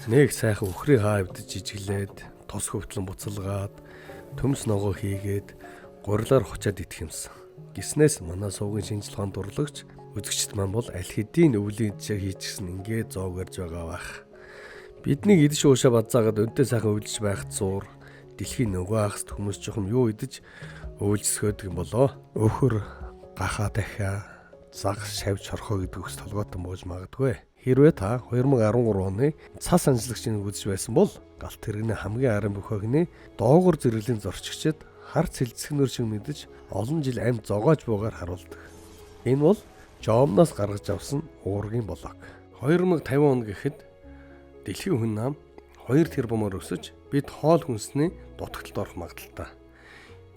Нэг сайхан үхрийн хаавд жижиглээд, тос хөвтлөн буцалгаад, төмс ногоо хийгээд, гурилаар хочаад идэх юмсан. Гиснээс манай суугийн шинжилгээнд дурлагч үзэгчд маань бол аль хэдийн өвлийн жишээ хийчихсэн ингээд зоогорж байгаа бах. Бидний идэж уушаа бадзаагаад өнтэй сайхан өвлж байхад зуур, дэлхийн нөгөө ахс хүмүүс жоохон юу идэж өвлжсгөөд юм болоо. Өөхөр гахаа дахиа заг шавж хорхоо гэдэг үгс толгойтон бууж магадгүй. Хэрвээ та 2013 оны цас анжлагчийг үзэж байсан бол галт тэрэгний хамгийн аран бөхөгний доогуур зэрэглэлийн зорчигчид харц хилцгнөр шиг мэдэж олон жил амьд зогоож буугаар харуулдаг. Энэ бол Жомноос гаргаж авсан уургийн блог. 2050 он гэхэд дэлхийн хүн нам 2 тэрбумаар өсөж бид хоол хүнсний дутагдлалд орох магадaltaй.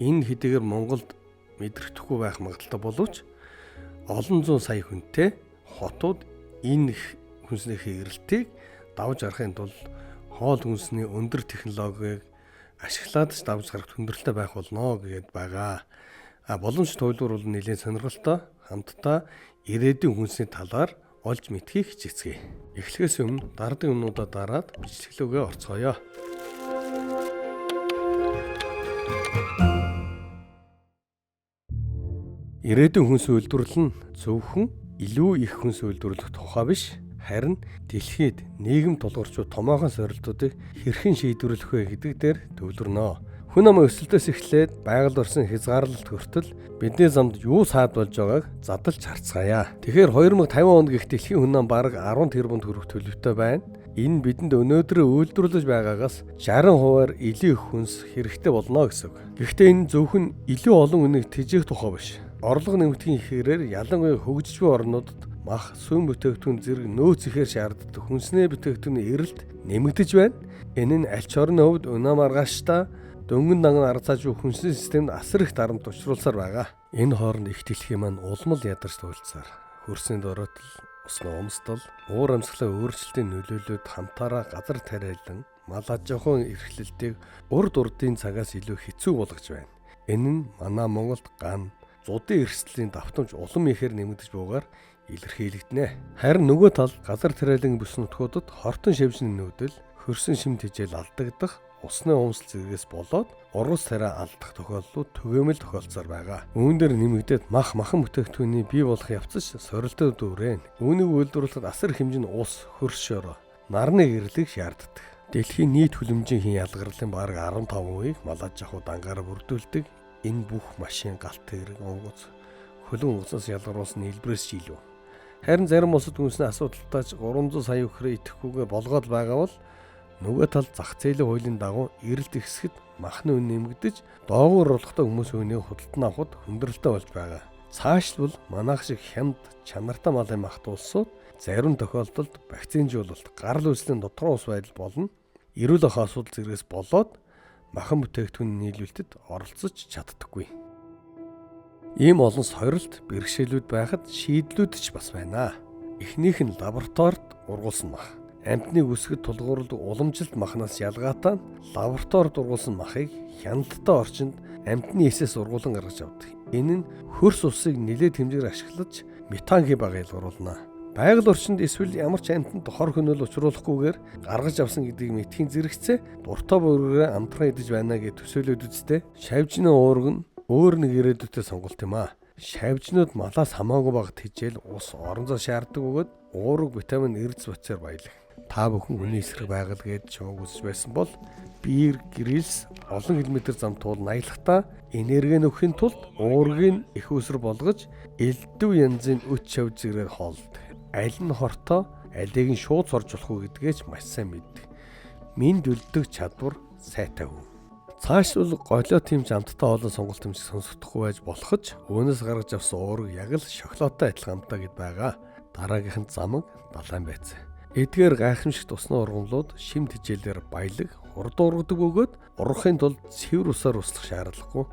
Энэ хэдийгээр Монголд мэдрэхдэггүй байх магадaltaй боловч олон зуун сая хүнтэй хотууд энэ хүнсний хэрэглэлтийг давж гарахын тулд хоол хүнсний өндөр технологиг ашиглаад ч давж гарах хүндрэлтэй байх болно гэдээ байгаа. Боломж туйлбар бол нэлээд сонирхолтой. Хамтдаа ирээдүйн хүнсний талаар олж мэдхийг хичээцгээе. Эхлэхээс өмнө дардын өмнөдөө дараад бичлэглүүгээ орцгоё. Ирээдүйн хүнс үйлдвэрлэл нь зөвхөн илүү их хүнс үйлдвэрлэх тухай биш, харин дэлхийд нийгэм тулгуурчид томоохон сорилтуудыг хэрхэн шийдвэрлэх вэ гэдэг дээр төвлөрнө. Хүн амын өсөлтөөс эхлээд байгаль орсон хязгаарлалт хүртэл бидний замд юу саад болж байгааг задлж харцгаая. Тэгэхээр 2050 онд гэх дэлхийн хүн ам бараг 10 тэрбум төгрөг төлөвтэй байна. Энэ бидэнд өнөөдрөө үйлдвэрлэж байгаагаас 60% илүү их хүнс хэрэгтэй болно гэсэн үг. Гэхдээ энэ зөвхөн илүү олон үнийг тэжээх тухай биш. Орлого нэмэгдэхийн ихээр ялангуяа хөгжиж буй орнуудад мах, сүм бүтээгдэхүүн зэрэг нөөц ихээр шаарддаг хүнсний бүтээгдэхүүний эрэлт нэмэгдэж байна. Энэ нь аль ч орны хувьд өнөө маргааштай дөнгөн данган арга цааш хүнсний системд асар их дарамт учруулсаар байгаа. Энэ хооронд их дэлхийн маань улмал ядарч туйлцаар хөрсний дороотол, усны умсдал, уур амьсгалын өөрчлөлтийн нөлөөлөлд хамтаараа газар тариалан мал аж ахуйн эрхлэлтийг урд урдын цагаас илүү хэцүү болгож байна. Энэ нь манай Монголд ган зуудын эрсдлийн давтамж улам ихээр нэмэгдэж буугаар илэрхийлэгдэнэ. Харин нөгөө тал газар тариалан бүс нутгуудад хортон шавжны нүүдэл, хөрсөн шим тэжээл алдагдах, усны умсал зэрэгээс болоод ургас тариа алдах тохиолдлууд түгээмэл тохиолдсоор байгаа. Үүн дээр нэмэгдээд махан бүтээгдэхүүний бий болох явцч сорилттой дүүрэн. Үүнийг үйлдвэрлэхэд асар хэмжээний ус, хөрс шороо, нарны гэрлийг шаарддаг. Дэлхийн нийт хүлэмжийн хэн ялгарлын бараг 15%-ийг мал аж ахуй дангаараа бүрдүүлдэг. Энэ бүх машин, галт тэрэг, онгоц, хөлөн уцаас ялгаруулсан хэлбэрээс илүү. Харин зарим улсад хүнсний асуудалтайч 300 сая өхрөө идэхгүйгээр болгоод байгаа бол нөгөө тал зах зээлийн хуулийн дагуу эрэлт ихсэхэд махны үн нэмэгдэж доогуур орлоготой хүмүүс үнийг худалдан авахд хүндрэлтэй болж байгаа. Цаашлбал манайх шиг хямд чанартай малын махт улсууд зарим тохиолдолд вакцинжуулалт, гарал үүслийн тодорхой ус байдал болон эрүүл ахуйн асуудал зэрэгс болоод махан бүтээгдэхүүний нийлүүлэлтэд оролцож чаддаггүй. Ийм олон сорилт, бэрхшээлүүд байхад шийдлүүд ч бас байна. Эхнийх нь лабораторид ургуулсан мах. Амьтныг үсгэд тулгуурладаг уламжилт махнаас ялгаатай лабораторид ургуулсан махыг хяналттай орчинд амьтны эсээс ургуулan гаргаж авдаг. Энэ нь хөрс усыг нэлээд хэмжээр ашиглаж метан хий баг ялгаруулна. Байгаль орчинд эсвэл ямар ч амьтанд хор хөнөөл учруулахгүйгээр гаргаж авсан гэдгийг мэдхийн зэрэгцээ дуртай бүрээрээ амтран идэж байна гэж төсөөлөд үзтээ. Шавжны уург нь өөр нэг ирээдүйтэй сонголт юм аа. Шавжнууд малаас хамаагүй бага тэжээл ус орон зай шаарддаг бөгөөд уург витамин эрдэс батсаар баялаг. Та бүхэн үний эсрэг байгаль гэж шоуг үзэж байсан бол Bear Grylls олон километр зам туул наялагтаа энерги нөхөхийн тулд уургийг их өсөр болгож элдв янзын өч шавж зэрэг хоолдог. Аль нь хортой, алийг нь шууд сорж болох уу гэдгээч маш сайн мэддэг. Минь дүлдэг чадвар сайтай хүн. Цаашвал голио тийм амттай олон сонголт юм шиг сонсогдохгүй байж болох ч өөнөөс гаргаж авсан уург яг л шоколадтай адилхантай гэд байгаа. Дараагийнх нь замаг далайн байцаа. Эдгээр гайхамшигт усны ургамлууд шим тэжээлээр баялаг, хурдан ургадаг бөгөөд ургахын тулд цэвэр усаар услах шаардлагагүй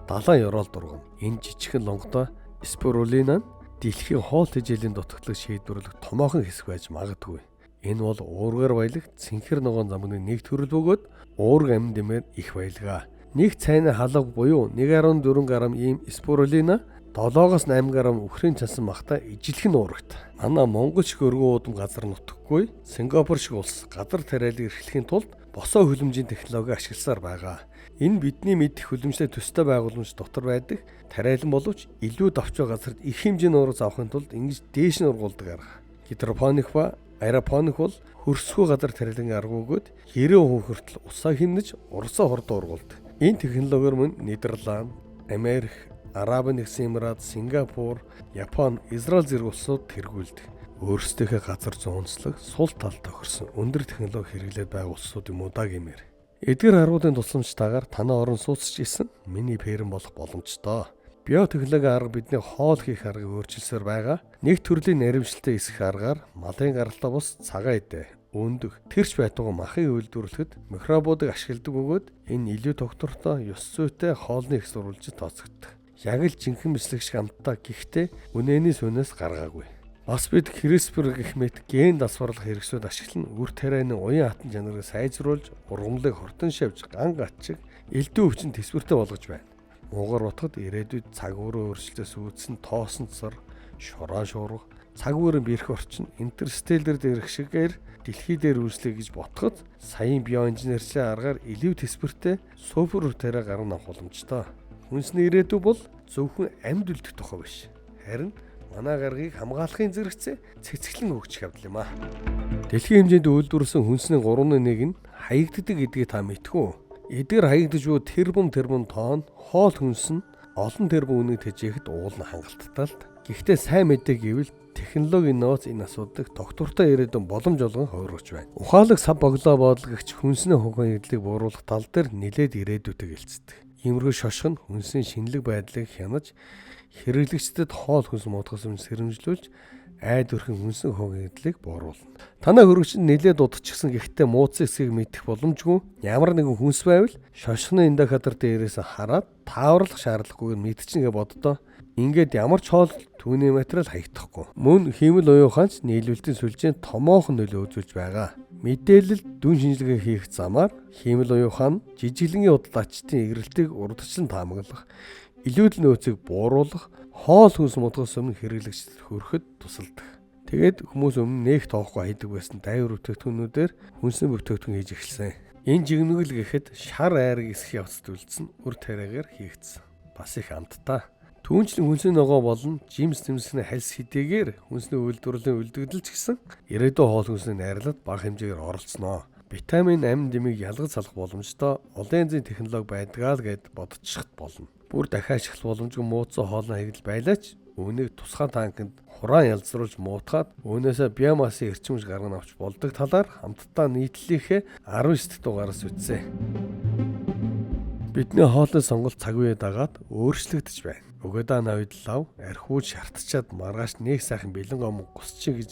далайн ёроолд ургана. Энэ жижигхэн лонготой спирулина нь дэлхийн хоол тэжээлийн дутагдлыг шийдвэрлэх томоохон хэсэг байж магадгүй. Энэ бол уургаар баялаг цэнхэр ногоон замгийн нэг төрөл бөгөөд уург амьд дэмээр их баялгаа. Нэг цайны халга буюу 1.4 грамм ийм спирулина 7-8 грамм үхрийн чансан махта ижилхэн нуурагт. Манай Монгол шиг өргөн уудам газар нутаггүй Сингапур шиг улс газар тариалыг эрхлэхийн тулд босоо хөлөмжийн технологи ашигласаар байгаа. Энэ бидний мэдих хөлөмжтэй төстэй байгууламж дотор байдаг тариалан боловч илүү давчуу газарт их хэмжээний нуураг авахын тулд ингэж дээш нь ургуулдаг арга. Гидропоник ба аэропоник бол хөрсгөө газар тариалан арга өгөөд 90% хүртэл усаа хэмнэж урсаа хурдан ургуулдаг. Энэ технологиор мөн Нидерланд, Америк, Арабын нэгдсэн Эмират, Сингапур, Япон, Израиль зэрэг улсууд хэрэгүүлдэг. Өөрсдийнхөө газар зүүнслэг сул талд тохирсон өндөр технологи хэрэглээд байгаа улсууд юм уу да гэмээр. Эдгээр аргуудын тусламжтайгаар танаа орон сууцч исэн миний ферм болох боломжтой. Биотехнологи арга бидний хоол хийх аргыг өөрчилсөөр байгаа. Нэг төрлийн наривчлалтай эсэх аргаар малын гаралтай бус цагаан идэ, өндөх, тэрч байтугай махыг үйлдвэрлэхэд микробуудыг ашигладаг бөгөөд энэ илүү доктортой, ёс зүйтэй хоолны их сурвалжид тооцогддог. Яг л жинхэнэ мэдлэг шиг амттай гэхдээ үнэний сүнээс гаргаагүй. Бас бид CRISPR гэх мэт ген дасварлах хэрэгслүүд ашиглан үр тарианы уян хатан чанарыг сайжруулж, ургамлыг хортон шавж, ган гатчиг, элдв өвчин тэсвэртэй болгож байна. Муугар утгад ирээдүйд цаг үеийн өөрчлөлтөөс үүдсэн тоосон цар, шураан шуурга, цаг үеийн бэрх орчин, интерстеллар дээрх шигээр дэлхий дээр үүслэе гэж ботход саяын биоинженерийн аргаар элив тэсвэртэй супер үр тариа гарган авах боломжтой. Хүнсний ирээдүй бол зөвхөн амьд үлдэх тухай биш. Харин манай гаргийг хамгаалахын зэрэгцээ цэцгэлэн хөгжих явдал юм аа. Дэлхийн хэмжээнд үйлдвэрлэсэн хүнсний 3/1 нь хаягддаг гэдгийг та мэдэх үү? Эдгээр хаягдж буй тэрбум тонн хоол хүнс нь олон тэрбум үнэт тэжээхэд уулна хангалттай л. Гэхдээ сайн мэдээ гэвэл технологийн нөөц энэ асуудыг доктортой ирээдүйн боломж олгон хувиргаж байна. Ухаалаг сав боглоо бодлогч хүнсний хугацааг бууруулах тал дээр нэлээд ирээдүйтэй гэлцдэг. Иймэрхүү шошго нь хүнсний шинэлэг байдлыг хянаж хэрэглэгчдэд хоол хүнс муудахаас өмнө сэрэмжлүүлж айд өрхөн хүнсний хугацааг бууруулна. Танай хөрөгчөнд нэлээд удчихсан гэхдээ муудсан эсгийг мэдэх боломжгүй ямар нэгэн хүнс байвал шошгоны индикатор дээрээс хараад тааварлах шаардлагагүйгээр мэдчихнэ гэж боддоо. Ингээд ямар ч хоол түүний материал хаягдахгүй. Мөн хиймэл уяуханч нийлүүлэлтийн сүлжээнд томоохон нөлөө үзүүлж байгаа. Мэдээлэл дүн шинжилгээ хийх замаар хиймэл уяухан жижиглэнгийн удалдаачдын эргэлтийг урдчлан таамаглах, илүүдэл нөөцийг бууруулах, хоол хүнс муудахаас өмнө хэрэглэгчдэд хүрэхэд тусалдаг. Тэгээд хүмүүс өмнө нээх тоохгүй хайдаг байсан дайвар бүтээгдэхүүнүүдээр хүнсний бүтээгдэхүүн хийж эхэлсэн. Энэ жигнэгэл гэхэд шар айрыг эсэх явцад үлдсэн үр тариагаар хийгдсэн. Бас их амттай. Түүнчлэн хүнсний ногоо болон жимс тэмсгний хальс хэдийгээр хүнсний үйлдвэрлэлийн үлдэгдэлч гэсэн ирээдүйн хоол хүнсний найрлалд бага хэмжээгээр оролцсноо. Витамин, амин дэмийг ялгаж салах боломжтой олон янзын технологи байдгаа л гэд бодчихт болно. Бүр дахиад ашиглах боломжгүй муудсан хоолны хаягдл байлаач үүнийг тусгай танкнд хураан ялзруулж муутгаад үүнээсээ биомассын эрчимж гарган авч болдог талаар хамтдаа нийтлэлийнхээ 19 дугаараас үтсэн. Бидний хоолны сонголт цаг үе дагаад өөрчлөгдөж байна. Угадаа навид лав архиуж шартчаад маргааш нэг сайхан бэлэн гом гусчих гэж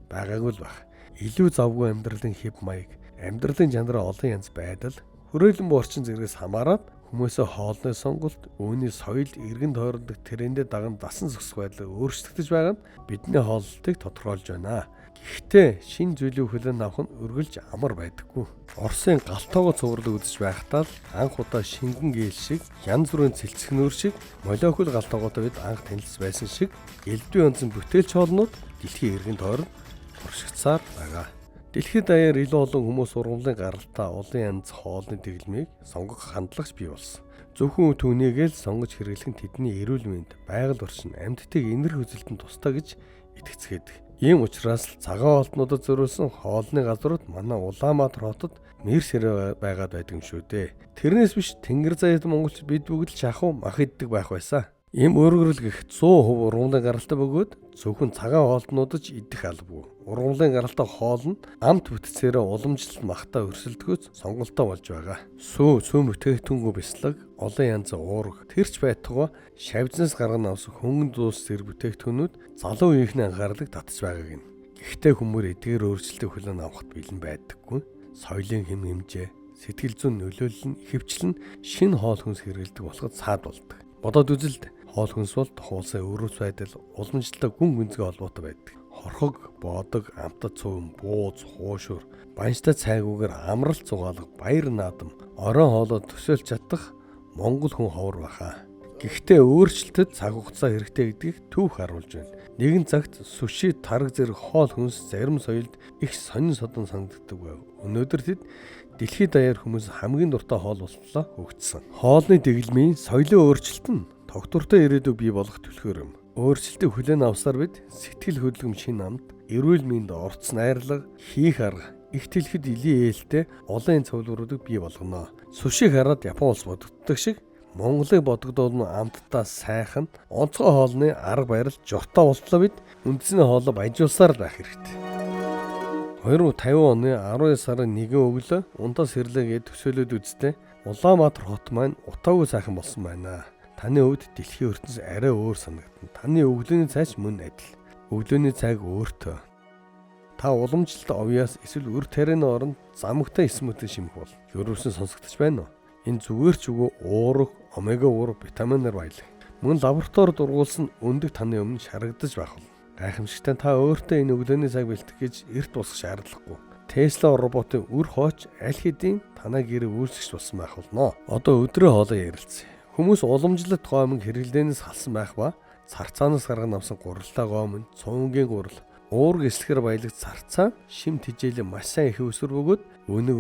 байгаагүй л баг. Илүү завгүй амьдралын хэв маяг, амьдралын жанраа олон янз байдал, хүрээлэн буй орчин зэрэгс хамаарат хүмүүсээ хоолны сонголт, үүний соёл, иргэн тойрондох трендээ даган дасан зогсох байдлыг өөрчлөгдөж байгаа нь бидний хооллолтыг тодорхойлж байна. Гэхдээ шин зүйлийг хүлээн авах нь үргэлж амар байдаггүй. Оросын галтоогоо цуврал үзэж байхдаа л анх удаа шингэн гээл шиг, янз бүрийн цэлцгнөр шиг, молекул галтоогоотой бид анх танилцсан байсан шиг элдв янзын бүтээлч хоолнууд дэлхийн иргэн тойронд туршигдсаар байгаа. Дэлхийд даяар илүү олон хүмүүс ургамлын гаралтай олон янз хоолны дэглэмийг сонгох хандлагч бий болсон. Зөвхөн түүнийгээ л сонгож хэрэглэх нь тэдний эрүүл мэнд, байгаль орчин, амьтдыг энерги хөдөлтөнд тустай гэж итгэцгээдэг. Ийм учраас л цагаан хоолтнуудад зориулсан хоолны газрууд манай Улаанбаатар хотод мэр сэрэ байгаад байдаг юм шүү дээ. Тэрнээс биш Тэнгэр заяад монголч бид бүгд л шахуу мах иддэг байх байсан. Ийм өөргөрөл гэх 100% ургамлын гаралтай бөгөөд зөвхөн цагаан хоолтнуудад ч идэх албагүй. Ургамлын гаралтай хоол нь амт бүтцээрээ уламжлалт махтаа өрсөлдөхөөс сонголтоо болж байгаа. Сүү бүтээгдэхүүнгүй бяцлаг, олон янзын уурга, тэрч байтугай шавьжнаас гарган авсан хөнгөн дуус зэрэг бүтээгдэхүүнүүд залуу үеийнхний анхаарлыг татж байгааг нь. Гэхдээ хүмүүс эдгээр өөрчлөлтийг хүлээн авахд бэлэн байдаггүй. Соёлын хэм хэмжээ, сэтгэл зүйн нөлөөлөл нь ихэвчлэн шинэ хоол хүнс хэрэглэдэг болоход саад болдог. Бодоод үзэлд хоол хүнс бол тухайлсан өрөөс байдал, уламжлалтай гүн гүнзгий холбоотой байдаг. Хорхог, боодог, амтад цөөн, бууз, хуушур, банштай цайгүйгээр амралт цугаалга, баяр наадам, орон хоолой төсөөлж чадах Монгол хүн ховор баха. Гэхдээ өөрчлөлтөд цаг хугацаа хэрэгтэй гэдгийг түүх харуулж байна. Нэгэн цагт суши, тараг зэрэг хоол хүнс зарим соёлд их сонин содон санагддаг байв. Өнөөдөр тэд дэлхийд даяар хүмүүс хамгийн дуртай хоол болтлоо хөгжсөн. Хоолны дэглэмийн соёлын өөрчлөлт нь тогтвортой ирээдүйг бий болгох түлхүүр юм. Өөрчлөлтийг хүлээн авсаар бид сэтгэл хөдлөм шин амт, эрүүл мэнд орц найрлага, хийх арга, их дэлхэд илийн ээлтэй олон цовлууруудыг бий болгоно. Сушиг хараад Япон улс бодогддог шиг Монголыг бодогдуулна амттаа сайхан онцгой хоолны арга барил журтаа болтлоо бид үндэсний хоолоо баяжуулсаар байх хэрэгтэй. 2050 оны 12 сарын 1 өглөө унтас сэрлэгээд төсөөлөд үзтээ Улаанбаатар хот маань утаагүй сайхан болсон байна. Таны хувьд дэлхийн ертөнц арай өөр санагдана. Таны өглөөний цайч мөн адил. Өглөөний цайг өөртөө. Та уламжлалт овьяас эсвэл үр тарианы оронд замгтай эсмүтэн шимэх бол ерөөсөн сонсогдож байна уу? Энэ зүгээр ч үгүй уурах, омега 3 витаминаар баялаг. Мөн лабораторид ургуулсан өндөг таны өмнө шарагдаж байх бол гайхамшигтай та өөртөө энэ өглөөний цаг бэлтгэх гэж эрт босох шаардлагагүй. Tesla роботын үр хооч аль хэдийн танай гэрээ үйлчлэгч болсон байх болно. Одоо өдрөө хоолоо ярилцъя. Хүмүүс уламжлалт гомог хэрэглэнээс халсан байх ба царцаанаас гарган авсан гуралтай гомон, цөөнгийн гурал, уург эслэхэр баялаг царцаа шим тижээлээ маш сайн их өсвөр бөгөөд өнийг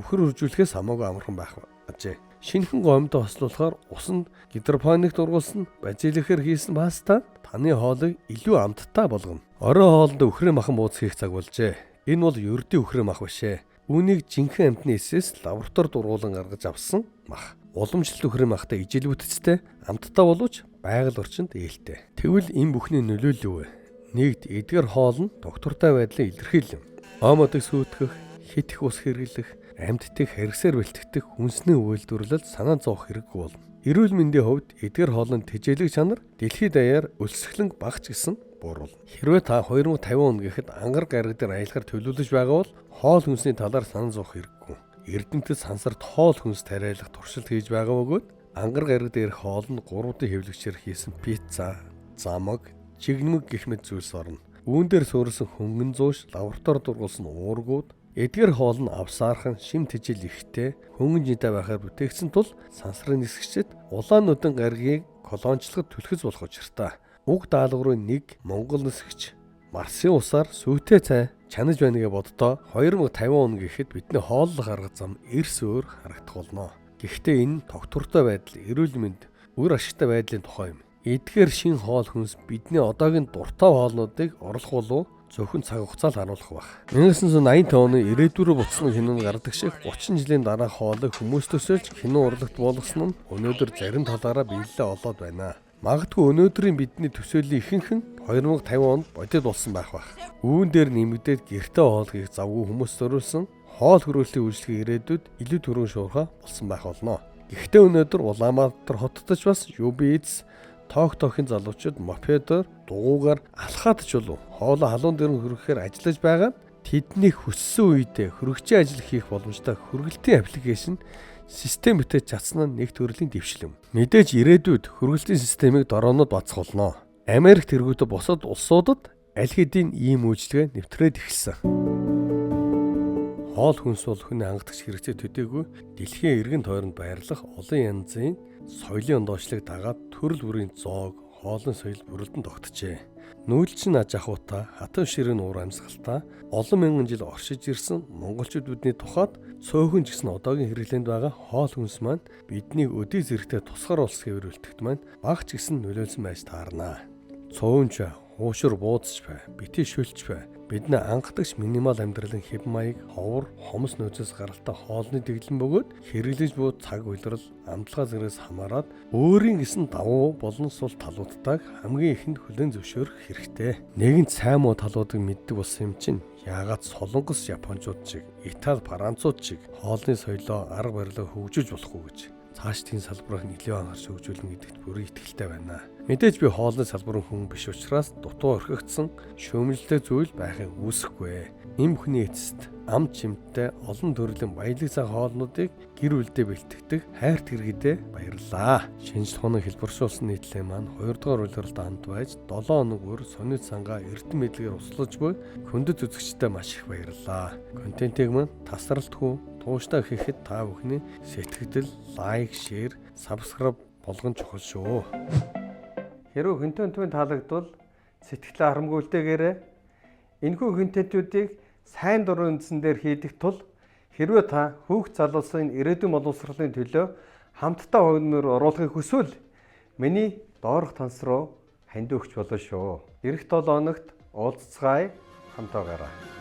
өхөр үржүүлэхээс хамаагүй амархан байх ажээ. Шинэхэн гомдоо хослуулахаар усанд гидропоникт ургуулсан базиликээр хийсэн паста таны хоолыг илүү амттай болгоно. Орой хоолнд өхрийн махан бууз хийх цаг болжээ. Энэ бол ердийн өхрийн мах бишээ. Үүнийг жинхэнэ амтны эсээс лабораторид ургуулan гаргаж авсан мах. Уламжлалт өхрийн махтай ижил бүтцтэй амттай боловч байгаль орчинд ээлтэй. Тэгвэл энэ бүхний нөлөөлөл юу вэ? Нэгд эдгээр хоол нь доктортой байдлыг илэрхийлэв. Омодыг сүйтгэх, хит их ус хэрэглэх, амьдтыг хэрэгсээр бэлтгэдэг хүнсний үйлдвэрлэл санаа зовох хэрэггүй болно. Эрүүл мэндийн хувьд эдгээр хоолны тэжээлэг чанар дэлхийд даяар өлсгөлэн багч гэсэн буурвал. Хэрвээ та 2050 он гэхэд ангар гариг дээр аялахаар төлөвлөж байгаа бол хоол хүнсний талаар санаа зовох хэрэггүй. Эрдэмтэд сансарт хоол хүнс тариалах туршилт хийж байгаа бөгөөд ангар гариг дээрх хоол нь 3D хэвлэгчээр хийсэн пицца, замаг, чигнэмэг гэх мэт зүйлс орно. Үүн дээр суурилсан хөнгөн зууш, лабораторид ургуулсан уургууд, эдгээр хоол нь авсаархан шим тэжээл ихтэй, хөнгөн жинтэй байхаар бүтээгдсэн тул сансрын нисгчид улаан нүдэн гаригийг колончлоход түлхэц болох учиртай. Уг даалгаврын нэг Монгол нисгч Марсын усаар сүйтэй цай чанаж байна гэж боддоо 2050 он гэхэд бидний хооллох арга зам эрс өөр харагдах болно. Гэхдээ энэ тогтвортой байдал, эрүүл мэнд, үр ашигтай байдлын тухай юм. Эдгээр шин хоол хүнс бидний одоогийн дуртай хоолнуудыг орлох болов зөвхөн цаг хугацаанд харуулах байх. 1985 оны ирээдүрөө буцсан кинонд гардаг шиг 30 жилийн дараа хоолыг хүмүүс төсөөлж кино урлагт болгосон нь өнөөдөр зарим талаараа биелэлээ олоод байна. Магадгүй өнөөдрийн бидний төсөөллийн ихэнх нь 2050 онд бодит болсон байх байх. Үүн дээр нэмэгдээд гэрте хоол хийх завгүй хүмүүс зориулсан хоол хүрээлтийн үйлчлэгийн ирээдүйд илүү түрүүн шуурхай болсон байх болно. Гэхдээ өнөөдөр Улаанбаатар хотод ч бас Uber Eats, Тохин залуучууд мопедоор дугуугаар алхаад ч болов хоолоо халуун дээр хөргөхээр ажиллаж байгаа тэдний хүссэн үедээ хөргөчийн ажил хийх боломжтой хөргөлтийн аппликейшн систем бүтээж чадсан нь нэг төрлийн дэвшил юм. Мэдээж ирээдүйд хөргөлтийн системийг дороонод бацах болно. Америк тэргүүтээ бусад улсуудад аль хэдийн ийм үйлчлэгээ нэвтрээд эхэлсэн. Хоол хүнс бол хүний хангалтч хэрэгцээ төдийгүй дэлхийн эргэн тойронд байрлах олон янзын соёлын ондоочлыг дагаад төрөл бүрийн зоог, хоолны соёл бүрэлдэн тогтжээ. Нүүдэлчин аж ахуйтай, хатан ширэн уур амьсгалтай олон мянган жил оршиж ирсэн монголчууд бидний тухайд цөөхөн ч гэсэн одоогийн хэрэглээнд байгаа хоол хүнс маань бидний өдий зэрэгтэй тусгаар улс хэвээр үлдэхт маань баг ч гэсэн нөлөөлсөн байж таарна. Цөөнч, хуушур буудсч бай, битгий шүлж бай. Бидний анхдагч минимал амьдралын хэв маяг, ховор, хомс нөөцөөс гаралтай хоолны дэглэм бөгөөд хэрэглэж буй цаг уйлрал, амтлагаа зэрэгс хамаарад өөрийн гэсэн давуу болон сул талуудтайг хамгийн ихэнд хүлээн зөвшөөрөх хэрэгтэй. Нэгэнт сайн муу талуудыг мэддэг болсон юм чинь яагаад солонгос японочууд шиг, Итали, Францууд шиг хоолны соёлоо, арга барилаа хөгжүүлж болохгүй гэж цаашдын салбарыг нэлээд анхаарч хөгжүүлнэ гэдэгт бүрэн итгэлтэй байна. Мэдээж би хоолны салбарын хүн биш учраас дутуу орхигдсон шөөмжлөлтэй зүйл байхыг үүсэхгүй. Энэ бүхний эцэст ам чимттэй олон төрлийн баялаг цаг хоолнуудыг гэр бүлдээ бэлтгэдэг хайрт иргэдээ баярлалаа. Шинжлэх ухааны хэлбэршүүлсэн нийтлэл маань 2 дугаар улиралд хамт байж 7 хоног өөр сонид сангаа эрдэм мэдлэгээр услаж буй хөндөд үзэгчдэд маш их баярлалаа. Контентыг маань тасралтгүй тууштай хийхэд та бүхний сэтгэгдэл, лайк, шеэр, сабскрайб болгон чухал шүү. Хэрвээ контентууд таалагдвал сэтгэлээ харамгуйлтайгээрэй. Энэхүү контентуудыг сайн дурын үндсэн дээр хийдэг тул хэрвээ та хүүхд залуусын ирээдүйн боловсролын төлөө хамтдаа хойноор оруулахыг хүсвэл миний доорх танс руу ханд өгч болно шүү. Эх 7 хоногт уулзцаая, хамт байгаарай.